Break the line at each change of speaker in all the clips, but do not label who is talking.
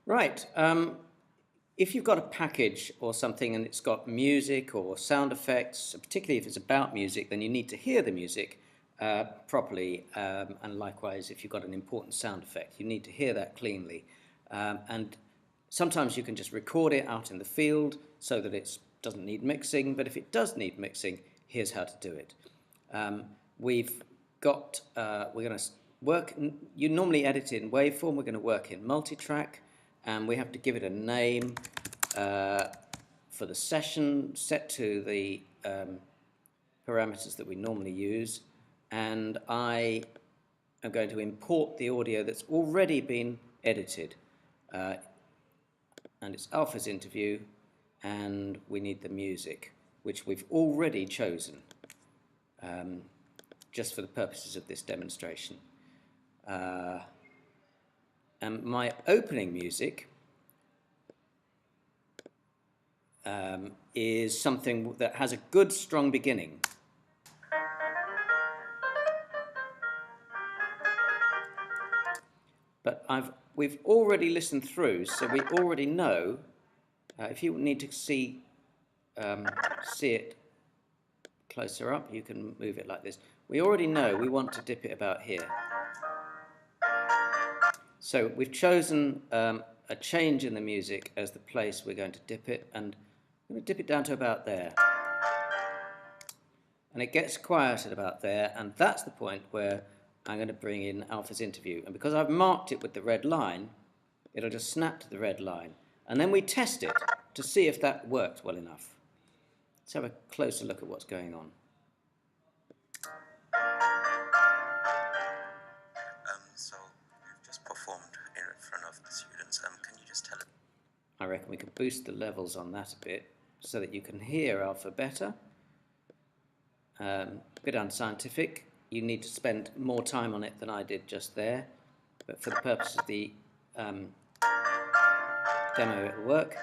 Right. If you've got a package or something and it's got music or sound effects, particularly if it's about music, then you need to hear the music properly. And likewise, if you've got an important sound effect, you need to hear that cleanly. And sometimes you can just record it out in the field so that it doesn't need mixing. But if it does need mixing, here's how to do it. We've got, we're going to work, you normally edit in waveform, we're going to work in multitrack, and we have to give it a name for the session set to the parameters that we normally use, and I am going to import the audio that's already been edited, and it's Alpha's interview, and we need the music, which we've already chosen just for the purposes of this demonstration. And my opening music is something that has a good, strong beginning. But we've already listened through, so we already know. If you need to see it closer up, you can move it like this. We already know we want to dip it about here. So we've chosen a change in the music as the place we're going to dip it, and I'm going to dip it down to about there. And it gets quiet at about there, and that's the point where I'm going to bring in Alpha's interview. And because I've marked it with the red line, it'll just snap to the red line. And then we test it to see if that worked well enough. Let's have a closer look at what's going on.
So you've just performed in front of the students. Can you just tell them?
I reckon we could boost the levels on that a bit so that you can hear Alpha better. A bit unscientific. You need to spend more time on it than I did just there. But for the purpose of the demo, it'll work.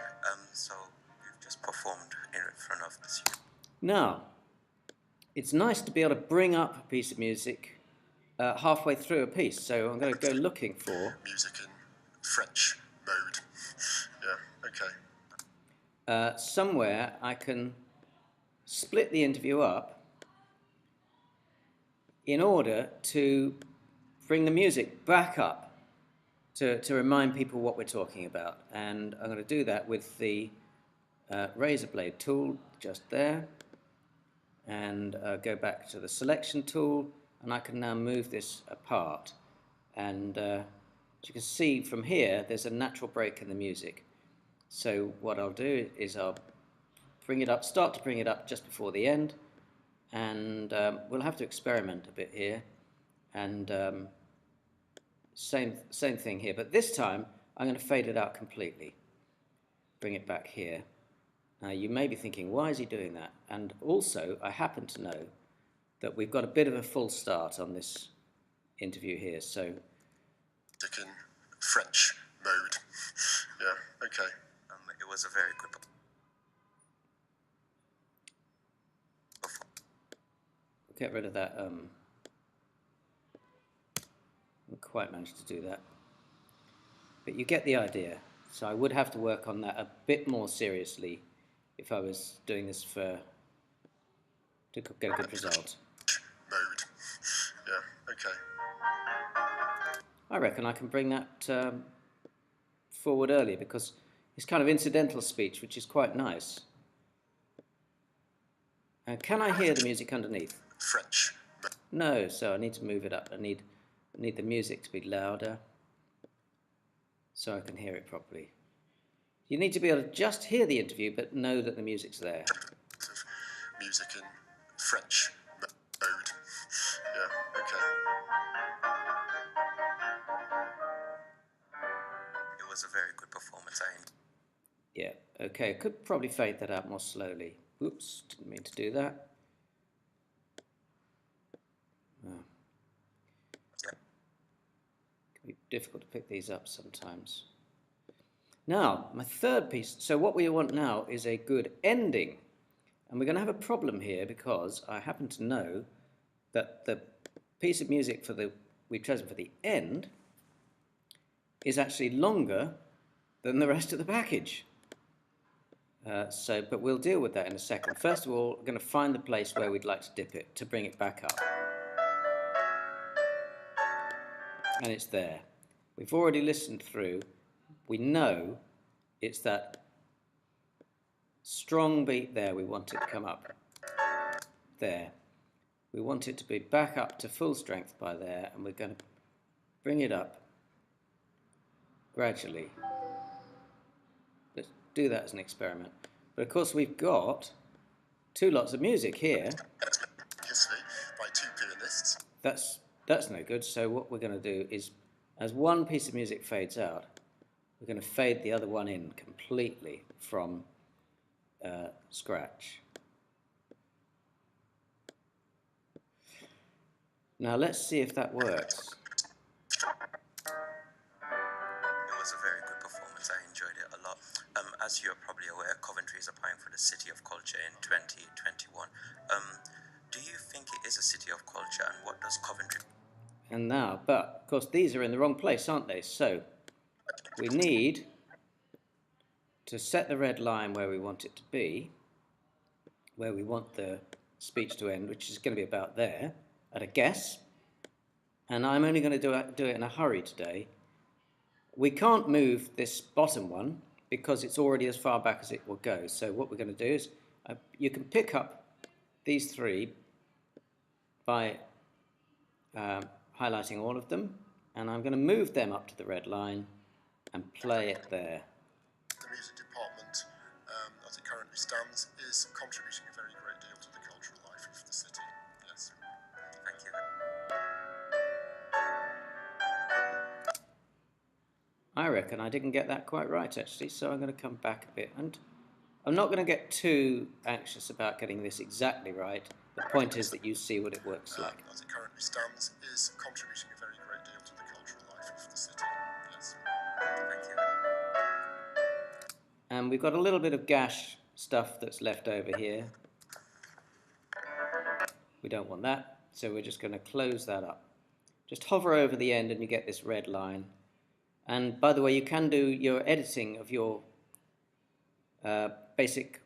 So you've just performed in front of the students.
Now, it's nice to be able to bring up a piece of music halfway through a piece. So I'm going to go looking for
music in French mode. Yeah, okay.
Somewhere I can split the interview up in order to bring the music back up to remind people what we're talking about. And I'm going to do that with the razor blade tool just there, and go back to the selection tool, and I can now move this apart. And as you can see from here, there's a natural break in the music. So what I'll do is I'll bring it up, start to bring it up just before the end, and we'll have to experiment a bit here. And same thing here, but this time I'm going to fade it out completely. Bring it back here. Now you may be thinking, why is he doing that? And also, I happen to know that we've got a bit of a full start on this interview here, so
Music in French mode. Yeah, okay.
It was a very good.
get rid of that. Didn't quite manage to do that, but you get the idea. So I would have to work on that a bit more seriously if I was doing this to get a good result.
Mode. Yeah, okay.
I reckon I can bring that forward earlier because it's kind of incidental speech, which is quite nice. Can I hear the music underneath?
French.
No, so I need to move it up. I need the music to be louder so I can hear it properly. You need to be able to just hear the interview but know that the music's there.
Music in French mode. Yeah, okay.
It was a very good performance.
Yeah, okay, could probably fade that out more slowly. Oops, didn't mean to do that. Oh.
Yeah.
Can be difficult to pick these up sometimes. Now, my third piece. So what we want now is a good ending. And we're going to have a problem here because I happen to know that the piece of music we've chosen for the end is actually longer than the rest of the package. But we'll deal with that in a second. First of all, we're going to find the place where we'd like to dip it to bring it back up. And it's there. We've already listened through. We know it's that strong beat there we want it to come up. There. We want it to be back up to full strength by there, and we're going to bring it up gradually. Let's do that as an experiment. But of course we've got two lots of music here.
By two pianists.
That's no good. So what we're going to do is, as one piece of music fades out, we're going to fade the other one in completely from scratch. Now let's see if that works.
It was a very good performance. I enjoyed it a lot. As you're probably aware, Coventry is applying for the City of Culture in 2021. Do you think it is a city of culture, and what does Coventry...
And now, but of course these are in the wrong place, aren't they? So we need to set the red line where we want it to be, where we want the speech to end, which is going to be about there, at a guess. And I'm only going to do it in a hurry today. We can't move this bottom one because it's already as far back as it will go. So what we're going to do is, you can pick up these three by highlighting all of them, and I'm going to move them up to the red line and play it there.
The music department, as it currently stands, is contributing a very great deal to the cultural life of the city. Yes.
Thank you.
I reckon I didn't get that quite right, actually, so I'm going to come back a bit. And I'm not going to get too anxious about getting this exactly right. The point is that you see what it works like.
As it currently stands, is contributing a very great deal to the cultural life of the city. Yes.
Thank you.
And we've got a little bit of gash stuff that's left over here. We don't want that, so we're just going to close that up. Just hover over the end and you get this red line. And by the way, you can do your editing of your basic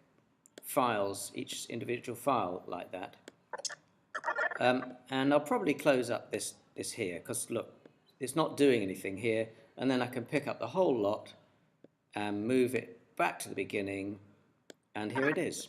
files, each individual file like that. And I'll probably close up this here, because look, it's not doing anything here, and then I can pick up the whole lot and move it back to the beginning, and here it is.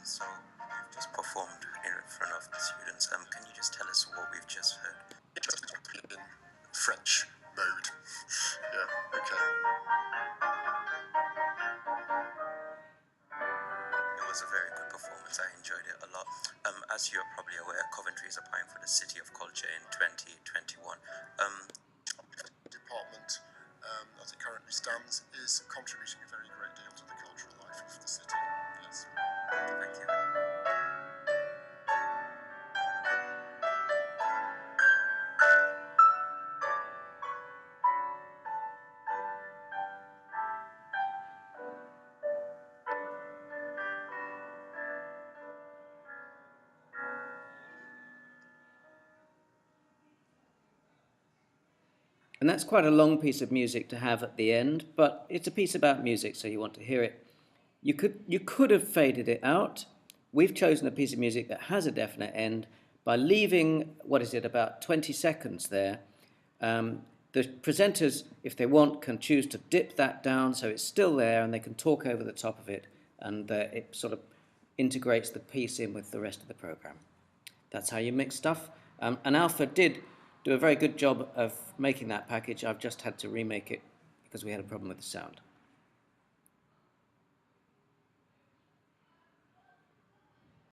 So you've just performed in front of the students. Can you just tell us what we've just heard?
In French mode. Yeah, okay.
It was a very good performance. I enjoyed it a lot. As you're probably aware, Coventry is applying for the City of Culture in 2021.
Department, as it currently stands, is contributing a very great deal to the cultural life of the city. Yes.
Thank you.
And that's quite a long piece of music to have at the end, but it's a piece about music, so you want to hear it. You could have faded it out. We've chosen a piece of music that has a definite end by leaving, what is it, about 20 seconds there. The presenters, if they want, can choose to dip that down so it's still there, and they can talk over the top of it, and it sort of integrates the piece in with the rest of the program. That's how you mix stuff. And Alpha did do a very good job of making that package. I've just had to remake it because we had a problem with the sound.